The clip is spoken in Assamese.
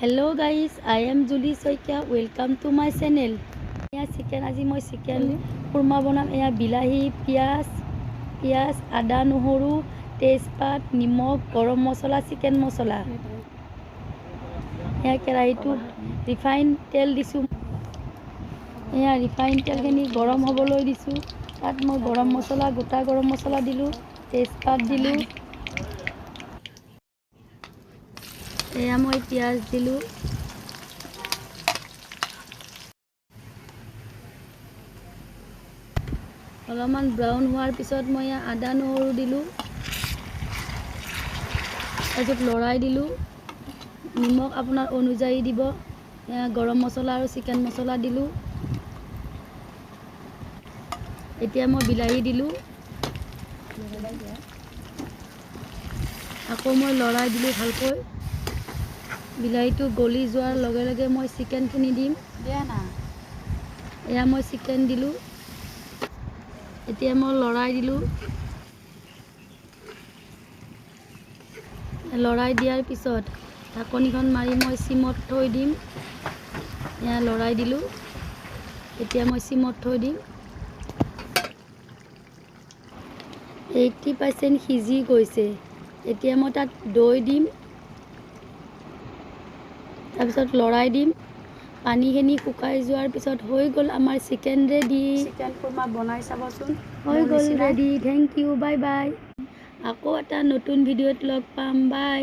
Hello guys, I am Julie Soikia. Welcome to my channel. Eya chicken আজি মই chicken kurma বনাম। এয়া বিলাহী, পিয়াজ, আদা, নহৰু, তেজপাত, নিমখ, গৰম মছলা, চিকেন মছলা। এয়া কেৰাহীটো ৰিফাইন তেল দিছোঁ। এয়া ৰিফাইন তেলখিনি গৰম হ'বলৈ দিছোঁ। তাত মই গৰম মছলা, গোটা গৰম মছলা দিলোঁ, তেজপাত দিলোঁ। এয়া মই পিয়াজ দিলোঁ। অলপমান ব্ৰাউন হোৱাৰ পিছত মই আদা নহৰু দিলোঁ। তাৰপিছত লৰাই দিলোঁ। নিমখ আপোনাৰ অনুযায়ী দিব। এয়া গৰম মছলা আৰু চিকেন মছলা দিলোঁ। এতিয়া মই বিলাহী দিলোঁ। আকৌ মই লৰাই দিলোঁ ভালকৈ। বিলাহীটো গলি যোৱাৰ লগে লগে মই চিকেনখিনি দিম। এয়া মই চিকেন দিলোঁ। এতিয়া মই লৰাই দিলোঁ। লৰাই দিয়াৰ পিছত ঢাকনিখন মাৰি মই চিমত থৈ দিম। এয়া লৰাই দিলোঁ। এতিয়া মই চিমত থৈ দিম। 80% সিজি গৈছে। এতিয়া মই তাত দৈ দিম। তাৰপিছত লৰাই দিম। পানীখিনি শুকাই যোৱাৰ পিছত হৈ গ'ল আমাৰ চিকেন ৰেডি। চিকেন কুৰমা বনাই চাবচোন। হৈ গ'ল ready. Thank you, bye bye. আকৌ এটা নতুন ভিডিঅ'ত লগ পাম। বাই।